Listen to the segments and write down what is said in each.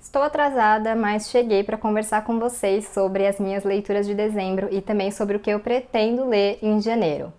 Estou atrasada, mas cheguei para conversar com vocês sobre as minhas leituras de dezembro e também sobre o que eu pretendo ler em janeiro.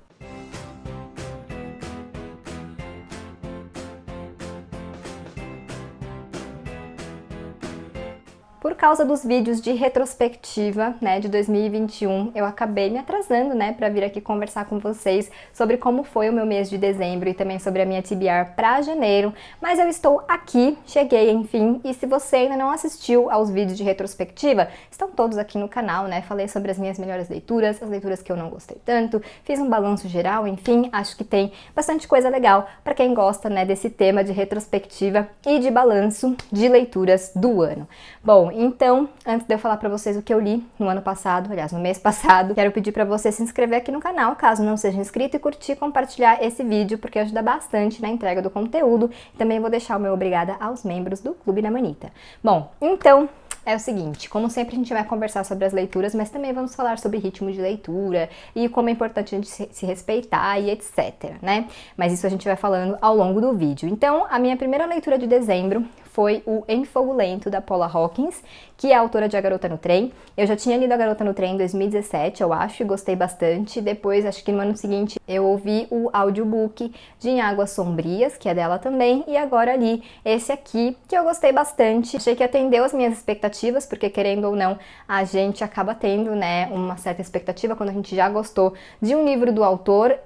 Por causa dos vídeos de retrospectiva, né, de 2021, eu acabei me atrasando, né, para vir aqui conversar com vocês sobre como foi o meu mês de dezembro e também sobre a minha TBR para janeiro, mas eu estou aqui, cheguei, enfim, e se você ainda não assistiu aos vídeos de retrospectiva, estão todos aqui no canal, né, falei sobre as minhas melhores leituras, as leituras que eu não gostei tanto, fiz um balanço geral, enfim, acho que tem bastante coisa legal para quem gosta, né, desse tema de retrospectiva e de balanço de leituras do ano. Bom, então, antes de eu falar pra vocês o que eu li no ano passado, aliás, no mês passado, quero pedir pra você se inscrever aqui no canal, caso não seja inscrito, e curtir e compartilhar esse vídeo, porque ajuda bastante na entrega do conteúdo. Também vou deixar o meu obrigada aos membros do Clube da Manita. Bom, então, é o seguinte, como sempre a gente vai conversar sobre as leituras, mas também vamos falar sobre ritmo de leitura e como é importante a gente se respeitar e etc, né? Mas isso a gente vai falando ao longo do vídeo. Então, a minha primeira leitura de dezembro foi o Em Fogo Lento, da Paula Hawkins, que é a autora de A Garota no Trem. Eu já tinha lido A Garota no Trem em 2017, eu acho, e gostei bastante. Depois, acho que no ano seguinte, eu ouvi o audiobook de Em Águas Sombrias, que é dela também, e agora li esse aqui, que eu gostei bastante. Achei que atendeu as minhas expectativas, porque querendo ou não, a gente acaba tendo, né, uma certa expectativa quando a gente já gostou de um livro do autor,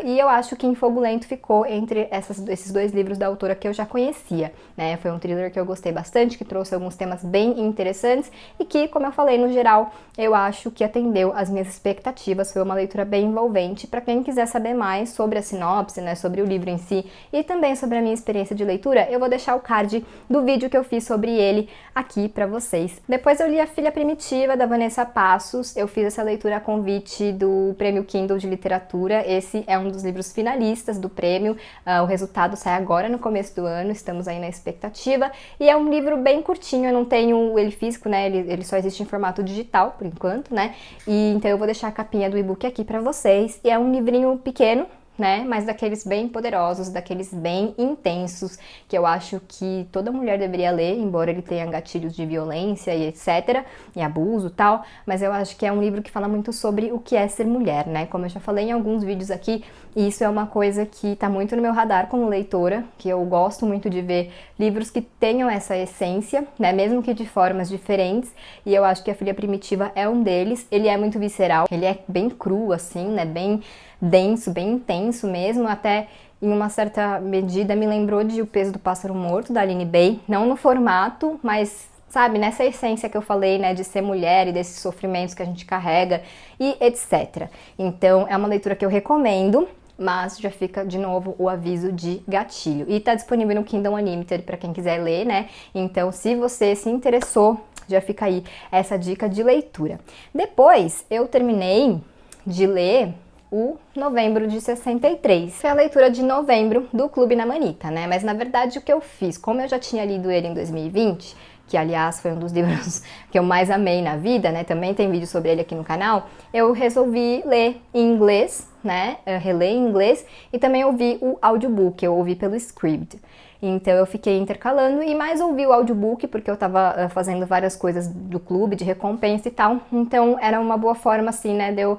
e eu acho que Em Fogo Lento ficou entre esses dois livros da autora que eu já conhecia, né? Foi um thriller que eu gostei bastante, que trouxe alguns temas bem interessantes e que, como eu falei, no geral, eu acho que atendeu às minhas expectativas. Foi uma leitura bem envolvente. Para quem quiser saber mais sobre a sinopse, né, sobre o livro em si e também sobre a minha experiência de leitura, eu vou deixar o card do vídeo que eu fiz sobre ele aqui para vocês. Depois eu li A Filha Primitiva, da Vanessa Passos. Eu fiz essa leitura a convite do Prêmio Kindle de Literatura. Esse é um dos livros finalistas do prêmio. O resultado sai agora no começo do ano, estamos aí na expectativa. E é um livro bem curtinho, eu não tenho ele físico, né, ele só existe em formato digital, por enquanto, né, e então eu vou deixar a capinha do e-book aqui pra vocês. E é um livrinho pequeno, né, mas daqueles bem poderosos, daqueles bem intensos, que eu acho que toda mulher deveria ler, embora ele tenha gatilhos de violência e etc, e abuso e tal, mas eu acho que é um livro que fala muito sobre o que é ser mulher, né, como eu já falei em alguns vídeos aqui, e isso é uma coisa que tá muito no meu radar como leitora, que eu gosto muito de ver livros que tenham essa essência, né, mesmo que de formas diferentes, e eu acho que A Filha Primitiva é um deles. Ele é muito visceral, ele é bem cru, assim, né, bem denso, bem intenso mesmo, até em uma certa medida me lembrou de O Peso do Pássaro Morto, da Aline Bay, não no formato, mas sabe, nessa essência que eu falei, né, de ser mulher e desses sofrimentos que a gente carrega e etc. Então é uma leitura que eu recomendo, mas já fica de novo o aviso de gatilho. E tá disponível no Kindle Unlimited para quem quiser ler, né? Então, se você se interessou, já fica aí essa dica de leitura. Depois, eu terminei de ler o Novembro de 63. Foi a leitura de novembro do Clube na Manita, né? Mas na verdade o que eu fiz, como eu já tinha lido ele em 2020, que aliás foi um dos livros que eu mais amei na vida, né? Também tem vídeo sobre ele aqui no canal. Eu resolvi ler em inglês, né? Reler em inglês e também ouvi o audiobook, eu ouvi pelo Scribd. Então eu fiquei intercalando e mais ouvi o audiobook porque eu tava fazendo várias coisas do clube, de recompensa e tal. Então era uma boa forma, assim, né, de eu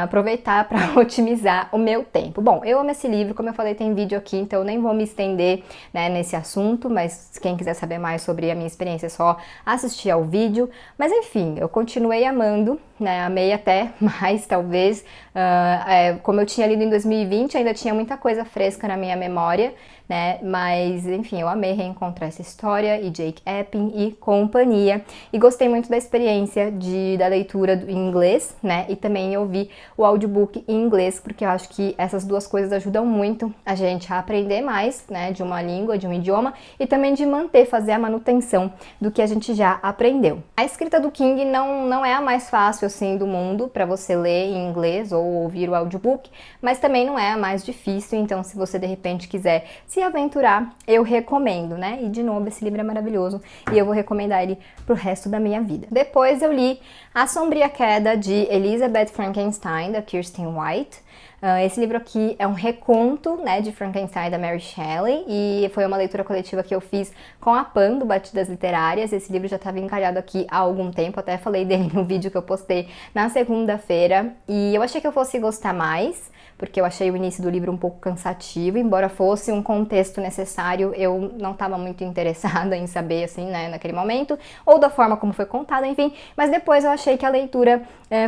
aproveitar para otimizar o meu tempo. Bom, eu amo esse livro, como eu falei, tem vídeo aqui, então eu nem vou me estender, né, nesse assunto, mas quem quiser saber mais sobre a minha experiência é só assistir ao vídeo. Mas enfim, eu continuei amando, né, amei até mais, talvez. Como eu tinha lido em 2020, ainda tinha muita coisa fresca na minha memória, né, mas enfim, eu amei reencontrar essa história e Jake Epping e companhia, e gostei muito da experiência da leitura em inglês, né, e também ouvir o audiobook em inglês, porque eu acho que essas duas coisas ajudam muito a gente a aprender mais, né, de uma língua, de um idioma, e também de fazer a manutenção do que a gente já aprendeu. A escrita do King não é a mais fácil, assim, do mundo para você ler em inglês ou ouvir o audiobook, mas também não é a mais difícil, então se você de repente quiser se aventurar, eu recomendo, né? E de novo, esse livro é maravilhoso e eu vou recomendar ele pro resto da minha vida. Depois eu li A Sombria Queda, de Elizabeth Frankenstein, da Kirsten White. Esse livro aqui é um reconto, né, de Frankenstein da Mary Shelley e foi uma leitura coletiva que eu fiz com a Pan do Batidas Literárias. Esse livro já estava encalhado aqui há algum tempo, até falei dele no vídeo que eu postei na segunda-feira e eu achei que eu fosse gostar mais, porque eu achei o início do livro um pouco cansativo, embora fosse um contexto necessário, eu não estava muito interessada em saber, assim, né, naquele momento, ou da forma como foi contado, enfim, mas depois eu achei que a leitura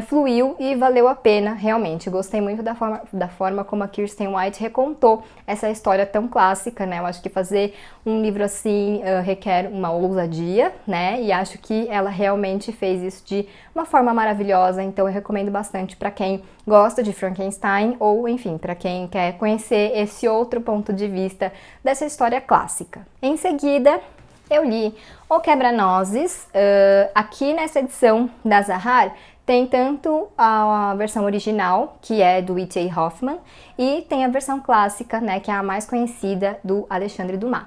fluiu e valeu a pena, realmente. Gostei muito da forma como a Kirsten White recontou essa história tão clássica, né, eu acho que fazer um livro assim requer uma ousadia, né, e acho que ela realmente fez isso de uma forma maravilhosa, então eu recomendo bastante para quem gosta de Frankenstein ou, enfim, para quem quer conhecer esse outro ponto de vista dessa história clássica. Em seguida, eu li O Quebra-Nozes. Aqui nessa edição da Zahar tem tanto a versão original, que é do E.T. Hoffmann, e tem a versão clássica, né, que é a mais conhecida, do Alexandre Dumas.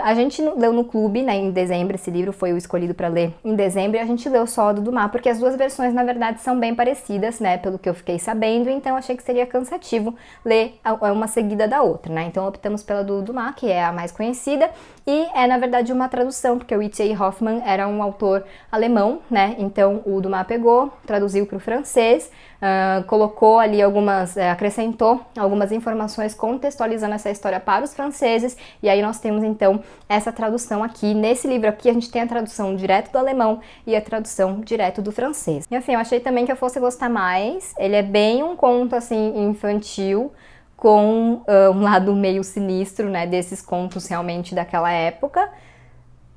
A gente leu no clube, né, em dezembro, esse livro foi o escolhido para ler em dezembro, e a gente leu só do Dumas, porque as duas versões, na verdade, são bem parecidas, né, pelo que eu fiquei sabendo, então achei que seria cansativo ler uma seguida da outra, né, então optamos pela do Dumas, que é a mais conhecida, e é, na verdade, uma tradução, porque o E.T. Hoffmann era um autor alemão, né, então o Dumas pegou, traduziu para o francês, colocou ali acrescentou algumas informações contextualizando essa história para os franceses, e aí nós temos então essa tradução aqui. Nesse livro aqui a gente tem a tradução direto do alemão e a tradução direto do francês. E assim, eu achei também que eu fosse gostar mais. Ele é bem um conto assim infantil, com um lado meio sinistro, né, desses contos realmente daquela época.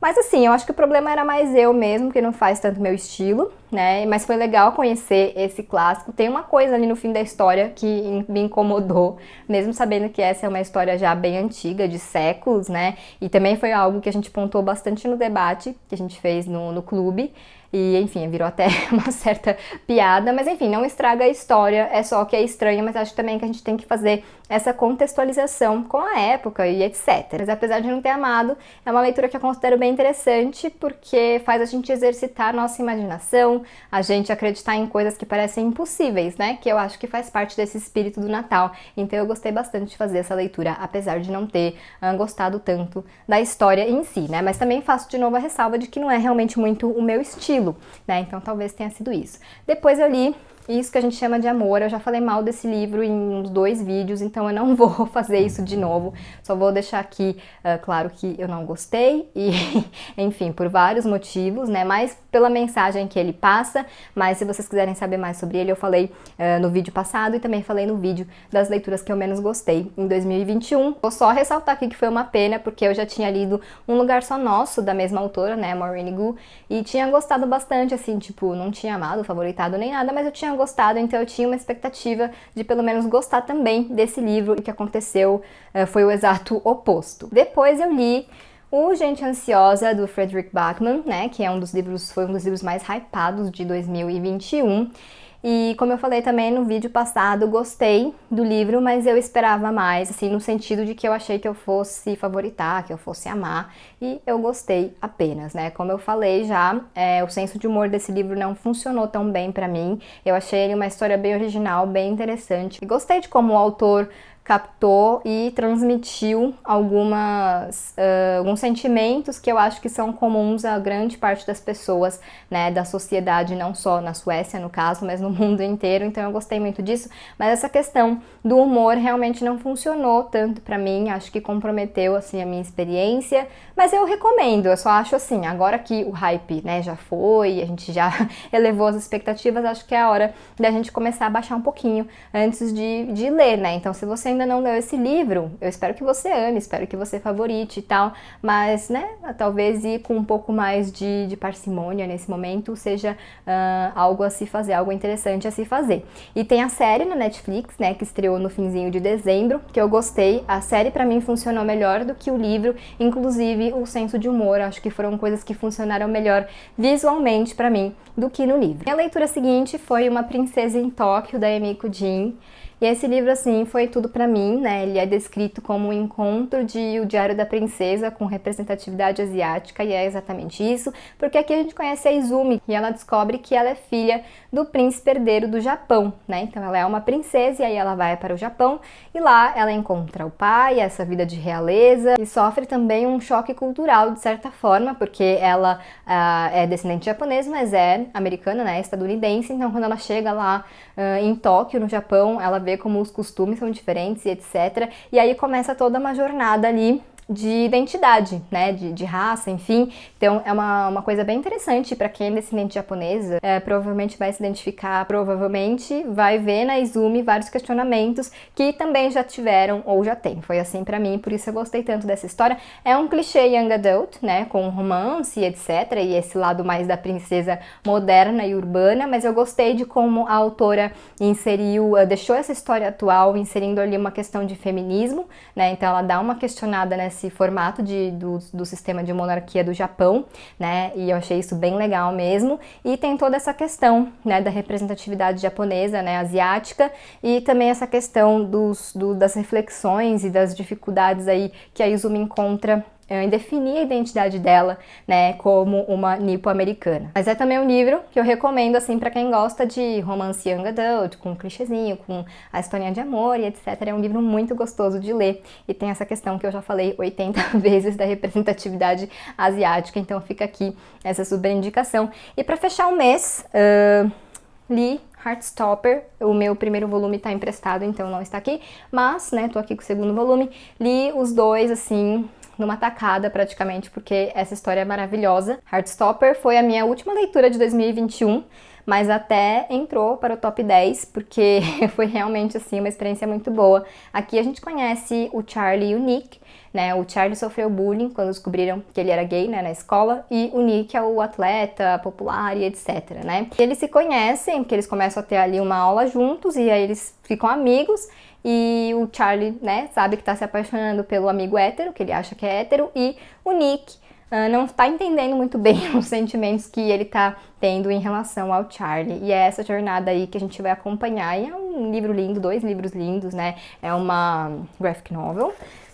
Mas assim, eu acho que o problema era mais eu mesmo, que não faz tanto meu estilo, né? Mas foi legal conhecer esse clássico. Tem uma coisa ali no fim da história que me incomodou, mesmo sabendo que essa é uma história já bem antiga, de séculos, né? E também foi algo que a gente pontuou bastante no debate que a gente fez no clube. E, enfim, virou até uma certa piada, mas enfim, não estraga a história, é só que é estranha, mas acho também que a gente tem que fazer essa contextualização com a época e etc. Mas apesar de não ter amado, é uma leitura que eu considero bem interessante, porque faz a gente exercitar a nossa imaginação, a gente acreditar em coisas que parecem impossíveis, né? Que eu acho que faz parte desse espírito do Natal. Então eu gostei bastante de fazer essa leitura, apesar de não ter gostado tanto da história em si, né? Mas também faço de novo a ressalva de que não é realmente muito o meu estilo, né? Então talvez tenha sido isso. Depois eu li Isso que a gente chama de Amor. Eu já falei mal desse livro em uns 2 vídeos, então eu não vou fazer isso de novo. Só vou deixar aqui claro que eu não gostei e, enfim, por vários motivos, né? Mais pela mensagem que ele passa, mas se vocês quiserem saber mais sobre ele, eu falei no vídeo passado e também falei no vídeo das leituras que eu menos gostei em 2021. Vou só ressaltar aqui que foi uma pena, porque eu já tinha lido Um Lugar Só Nosso, da mesma autora, né, Maureen Gu, e tinha gostado bastante, assim, tipo, não tinha amado, favoritado nem nada, mas eu tinha gostado, então eu tinha uma expectativa de pelo menos gostar também desse livro, e o que aconteceu foi o exato oposto. Depois eu li O Gente Ansiosa, do Fredrik Backman, né, que é foi um dos livros mais hypados de 2021. E como eu falei também no vídeo passado, gostei do livro, mas eu esperava mais, assim, no sentido de que eu achei que eu fosse favoritar, que eu fosse amar, e eu gostei apenas, né? Como eu falei já, o senso de humor desse livro não funcionou tão bem pra mim. Eu achei ele uma história bem original, bem interessante. E gostei de como o autor captou e transmitiu alguns sentimentos que eu acho que são comuns a grande parte das pessoas, né, da sociedade, não só na Suécia, no caso, mas no mundo inteiro. Então eu gostei muito disso, mas essa questão do humor realmente não funcionou tanto pra mim, acho que comprometeu, assim, a minha experiência, mas eu recomendo. Eu só acho assim, agora que o hype, né, já foi, a gente já elevou as expectativas, acho que é a hora da gente começar a baixar um pouquinho antes de ler, né? Então, se você ainda não leu esse livro, eu espero que você ame, espero que você favorite e tal, mas, né, talvez ir com um pouco mais de parcimônia nesse momento seja algo a se fazer, algo interessante a se fazer. E tem a série na Netflix, né, que estreou no finzinho de dezembro, que eu gostei. A série pra mim funcionou melhor do que o livro, inclusive o senso de humor, acho que foram coisas que funcionaram melhor visualmente pra mim do que no livro. A leitura seguinte foi Uma Princesa em Tóquio, da Emiko Jin. E esse livro, assim, foi tudo pra mim, né? Ele é descrito como um encontro de O Diário da Princesa com representatividade asiática, e é exatamente isso, porque aqui a gente conhece a Izumi, e ela descobre que ela é filha do príncipe herdeiro do Japão, né? Então ela é uma princesa, e aí ela vai para o Japão, e lá ela encontra o pai, essa vida de realeza, e sofre também um choque cultural, de certa forma, porque ela é descendente japonesa, mas é americana, né? Estadunidense, então quando ela chega lá em Tóquio, no Japão, ela vê como os costumes são diferentes e etc. E aí começa toda uma jornada ali de identidade, né, de raça, enfim. Então é uma coisa bem interessante para quem é descendente japonesa, provavelmente vai se identificar, provavelmente vai ver na Izumi vários questionamentos que também já tiveram ou já tem. Foi assim para mim, por isso eu gostei tanto dessa história. É um clichê young adult, né, com romance e etc, e esse lado mais da princesa moderna e urbana, mas eu gostei de como a autora inseriu, deixou essa história atual, inserindo ali uma questão de feminismo, né, então ela dá uma questionada nesse formato do sistema de monarquia do Japão, né, e eu achei isso bem legal mesmo, e tem toda essa questão, né, da representatividade japonesa, né, asiática, e também essa questão das reflexões e das dificuldades aí que a Izumi encontra em definir a identidade dela, né, como uma nipo-americana. Mas é também um livro que eu recomendo, assim, para quem gosta de romance young adult, com clichêzinho, com a historinha de amor e etc. É um livro muito gostoso de ler e tem essa questão que eu já falei 80 vezes da representatividade asiática, então fica aqui essa super indicação. E para fechar o mês, li Heartstopper, o meu primeiro volume tá emprestado, então não está aqui, mas, né, tô aqui com o segundo volume, li os dois, assim, numa tacada praticamente, porque essa história é maravilhosa. Heartstopper foi a minha última leitura de 2021, mas até entrou para o top 10, porque foi realmente, assim, uma experiência muito boa. Aqui a gente conhece o Charlie e o Nick, né? O Charlie sofreu bullying quando descobriram que ele era gay, né, na escola, e o Nick é o atleta popular e etc, né? E eles se conhecem, porque eles começam a ter ali uma aula juntos, e aí eles ficam amigos, e o Charlie, né, sabe que tá se apaixonando pelo amigo hétero, que ele acha que é hétero, e o Nick não tá entendendo muito bem os sentimentos que ele tá tendo em relação ao Charlie. E é essa jornada aí que a gente vai acompanhar. E é um livro lindo, 2 livros lindos, né? É uma graphic novel.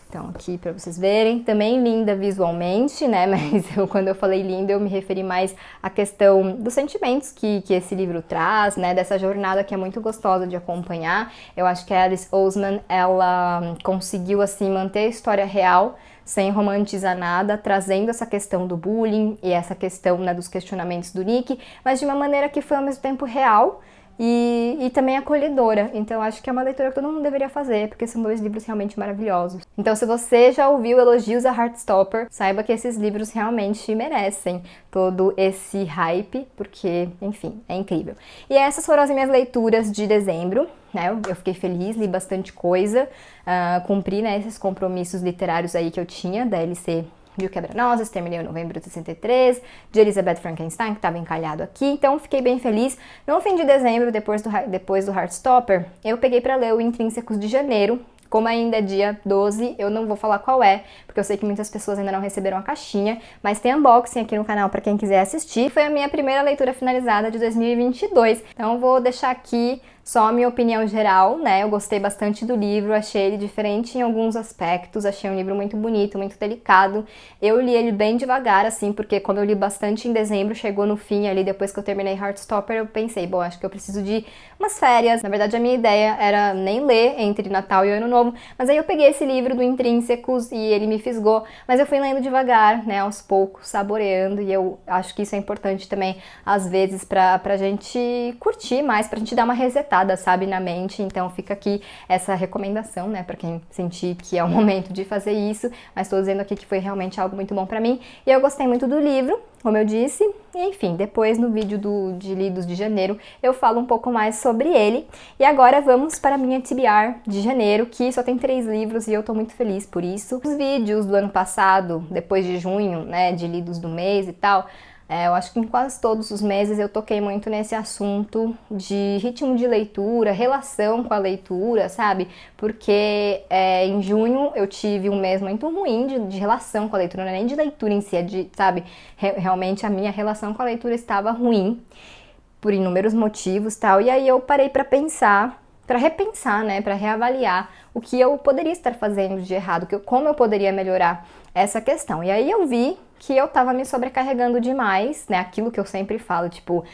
Então, aqui para vocês verem, também linda visualmente, né, mas quando eu falei linda, eu me referi mais à questão dos sentimentos que esse livro traz, né, dessa jornada que é muito gostosa de acompanhar. Eu acho que a Alice Oseman, ela conseguiu, assim, manter a história real, sem romantizar nada, trazendo essa questão do bullying e essa questão, né, dos questionamentos do Nick, mas de uma maneira que foi ao mesmo tempo real, e também acolhedora. Então acho que é uma leitura que todo mundo deveria fazer, porque são 2 livros realmente maravilhosos. Então se você já ouviu elogios a Heartstopper, saiba que esses livros realmente merecem todo esse hype, porque, enfim, é incrível. E essas foram as minhas leituras de dezembro, né? Eu fiquei feliz, li bastante coisa, cumpri, né, esses compromissos literários aí que eu tinha da LC de O Quebra-Nozes, terminei em novembro de 63, de Elizabeth Frankenstein, que estava encalhado aqui, então fiquei bem feliz. No fim de dezembro, depois do Heartstopper, eu peguei para ler o Intrínsecos de janeiro. Como ainda é dia 12, eu não vou falar qual é, porque eu sei que muitas pessoas ainda não receberam a caixinha, mas tem unboxing aqui no canal para quem quiser assistir. Foi a minha primeira leitura finalizada de 2022, então eu vou deixar aqui só a minha opinião geral, né? Eu gostei bastante do livro, achei ele diferente em alguns aspectos, achei um livro muito bonito, muito delicado. Eu li ele bem devagar, assim, porque como eu li bastante em dezembro, chegou no fim ali, depois que eu terminei Heartstopper, eu pensei, bom, acho que eu preciso de umas férias. Na verdade, a minha ideia era nem ler entre Natal e Ano Novo, mas aí eu peguei esse livro do Intrínsecos e ele me fisgou, mas eu fui lendo devagar, né, aos poucos, saboreando, e eu acho que isso é importante também, às vezes, pra gente curtir mais, pra gente dar uma resetada, sabe, na mente. Então fica aqui essa recomendação, né, pra quem sentir que é o momento de fazer isso, mas tô dizendo aqui que foi realmente algo muito bom pra mim, e eu gostei muito do livro, como eu disse, e enfim, depois no vídeo de lidos de janeiro eu falo um pouco mais sobre ele. E agora vamos para a minha TBR de janeiro, que só tem 3 livros e eu tô muito feliz por isso. Os vídeos do ano passado, depois de junho, né, de lidos do mês e tal, eu acho que em quase todos os meses eu toquei muito nesse assunto de ritmo de leitura, relação com a leitura, sabe? Porque em junho eu tive um mês muito ruim de relação com a leitura, não é nem de leitura em si, é de, sabe? Realmente a minha relação com a leitura estava ruim, por inúmeros motivos e tal, e aí eu parei pra pensar para repensar, né, para reavaliar o que eu poderia estar fazendo de errado, como eu poderia melhorar essa questão. E aí eu vi que eu tava me sobrecarregando demais, né, aquilo que eu sempre falo, tipo,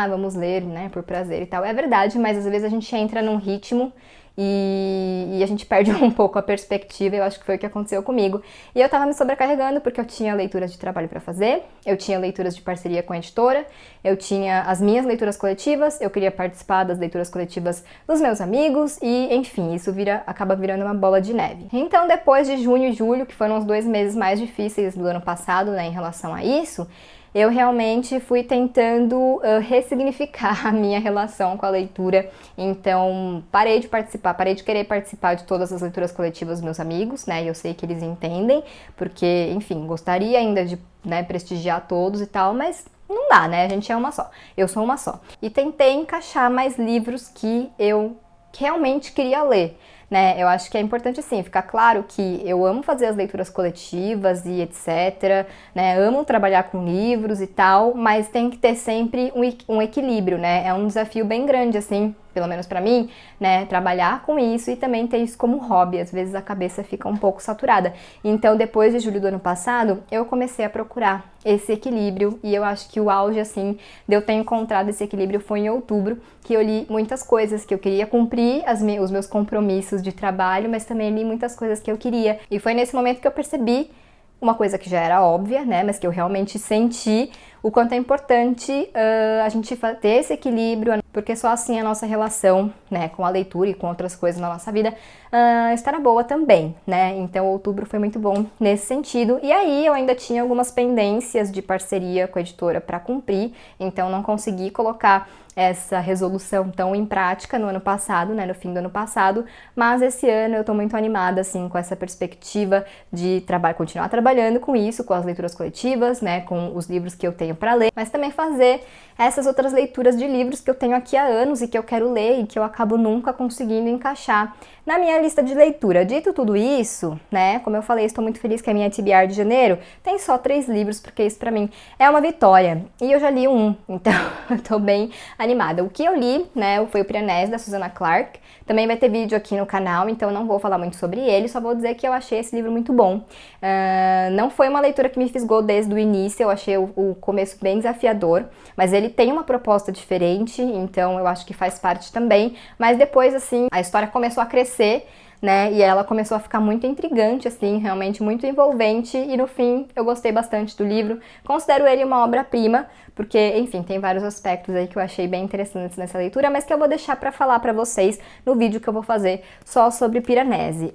vamos ler, né, por prazer e tal. É verdade, mas às vezes a gente entra num ritmo e a gente perde um pouco a perspectiva, eu acho que foi o que aconteceu comigo. E eu tava me sobrecarregando porque eu tinha leituras de trabalho para fazer, eu tinha leituras de parceria com a editora, eu tinha as minhas leituras coletivas, eu queria participar das leituras coletivas dos meus amigos e, enfim, isso acaba virando uma bola de neve. Então, depois de junho e julho, que foram os 2 meses mais difíceis do ano passado, né, em relação a isso, eu realmente fui tentando ressignificar a minha relação com a leitura. Então, parei de querer participar de todas as leituras coletivas dos meus amigos, né? E eu sei que eles entendem, porque, enfim, gostaria ainda de, né, prestigiar todos e tal, mas não dá, né? A gente é uma só. Eu sou uma só. E tentei encaixar mais livros que eu realmente queria ler. Né, eu acho que é importante, assim, ficar claro que eu amo fazer as leituras coletivas e etc, né, amo trabalhar com livros e tal, mas tem que ter sempre um equilíbrio, né, é um desafio bem grande, assim, pelo menos pra mim, né, trabalhar com isso e também ter isso como hobby, às vezes a cabeça fica um pouco saturada. Então, depois de julho do ano passado, eu comecei a procurar esse equilíbrio e eu acho que o auge, assim, de eu ter encontrado esse equilíbrio foi em outubro, que eu li muitas coisas que eu queria cumprir, os meus compromissos de trabalho, mas também li muitas coisas que eu queria. E foi nesse momento que eu percebi uma coisa que já era óbvia, né, mas que eu realmente senti o quanto é importante a gente ter esse equilíbrio, porque só assim a nossa relação, né, com a leitura e com outras coisas na nossa vida estará boa também, né, então outubro foi muito bom nesse sentido, e aí eu ainda tinha algumas pendências de parceria com a editora para cumprir, então não consegui colocar essa resolução tão em prática no ano passado, né, no fim do ano passado, mas esse ano eu tô muito animada, assim, com essa perspectiva de continuar trabalhando com isso, com as leituras coletivas, né, com os livros que eu tenho para ler, mas também fazer essas outras leituras de livros que eu tenho aqui há anos e que eu quero ler e que eu acabo nunca conseguindo encaixar na minha lista de leitura. Dito tudo isso, né, como eu falei, estou muito feliz que a minha TBR de janeiro tem só 3 livros, porque isso pra mim é uma vitória. E eu já li um, então eu tô bem animada. O que eu li, né, foi o Piranesi, da Susanna Clarke. Também vai ter vídeo aqui no canal, então não vou falar muito sobre ele, só vou dizer que eu achei esse livro muito bom. Não foi uma leitura que me fisgou desde o início, eu achei o começo bem desafiador, mas ele tem uma proposta diferente, então eu acho que faz parte também. Mas depois, assim, a história começou a crescer, né, e ela começou a ficar muito intrigante, assim, realmente muito envolvente, e no fim eu gostei bastante do livro, considero ele uma obra-prima, porque, enfim, tem vários aspectos aí que eu achei bem interessantes nessa leitura, mas que eu vou deixar pra falar pra vocês no vídeo que eu vou fazer só sobre Piranesi.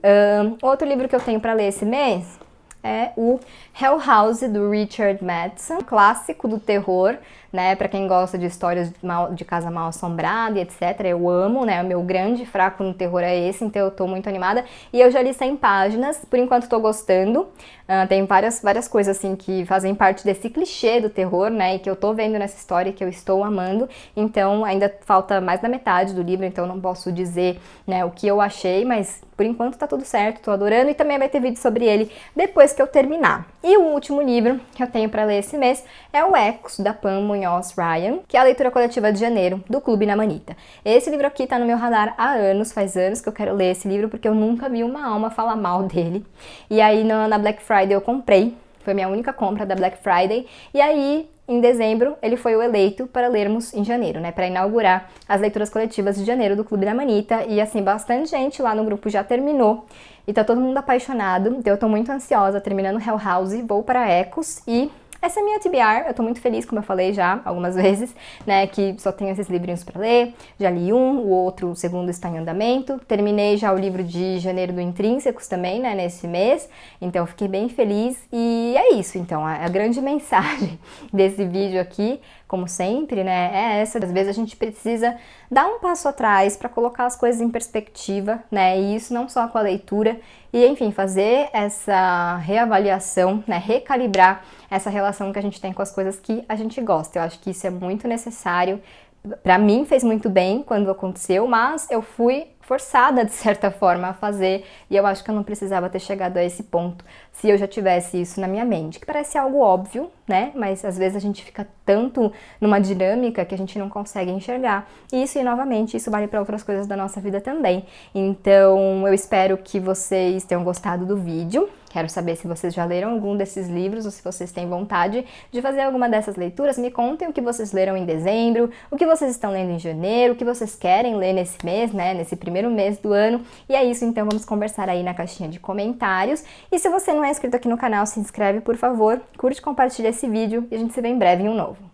Outro livro que eu tenho pra ler esse mês é o Hell House, do Richard Matheson, clássico do terror, né, pra quem gosta de histórias de casa mal assombrada e etc, eu amo, né, o meu grande fraco no terror é esse, então eu tô muito animada, e eu já li 100 páginas, por enquanto tô gostando, tem várias coisas assim que fazem parte desse clichê do terror, né, e que eu tô vendo nessa história e que eu estou amando, então ainda falta mais da metade do livro, então não posso dizer, né, o que eu achei, mas por enquanto tá tudo certo, tô adorando, e também vai ter vídeo sobre ele depois que eu terminar. E o último livro que eu tenho pra ler esse mês é o Ecos, da Pam Munhoz Ryan, que é a leitura coletiva de janeiro, do Clube na Manita. Esse livro aqui tá no meu radar há anos, faz anos que eu quero ler esse livro, porque eu nunca vi uma alma falar mal dele. E aí na Black Friday eu comprei, foi minha única compra da Black Friday, e aí em dezembro ele foi o eleito para lermos em janeiro, né, para inaugurar as leituras coletivas de janeiro do Clube da Manita, e assim, bastante gente lá no grupo já terminou, e tá todo mundo apaixonado, então eu tô muito ansiosa, terminando Hell House, vou para Ecos, e essa é a minha TBR, eu tô muito feliz, como eu falei já algumas vezes, né, que só tenho esses livrinhos pra ler, já li um, o outro, o segundo está em andamento, terminei já o livro de janeiro do Intrínsecos também, né, nesse mês, então fiquei bem feliz, e é isso, então, a grande mensagem desse vídeo aqui, como sempre, né, é essa, às vezes a gente precisa dar um passo atrás para colocar as coisas em perspectiva, né, e isso não só com a leitura, e enfim, fazer essa reavaliação, né, recalibrar essa relação que a gente tem com as coisas que a gente gosta. Eu acho que isso é muito necessário. Pra mim fez muito bem quando aconteceu, mas eu fui forçada de certa forma a fazer, e eu acho que eu não precisava ter chegado a esse ponto se eu já tivesse isso na minha mente, que parece algo óbvio, né? Mas às vezes a gente fica tanto numa dinâmica que a gente não consegue enxergar. E isso, e novamente, isso vale para outras coisas da nossa vida também. Então, eu espero que vocês tenham gostado do vídeo. Quero saber se vocês já leram algum desses livros ou se vocês têm vontade de fazer alguma dessas leituras. Me contem o que vocês leram em dezembro, o que vocês estão lendo em janeiro, o que vocês querem ler nesse mês, né? Nesse primeiro mês do ano. E é isso, então vamos conversar aí na caixinha de comentários. E se você não é inscrito aqui no canal, se inscreve, por favor, curte e compartilha esse vídeo e a gente se vê em breve em um novo.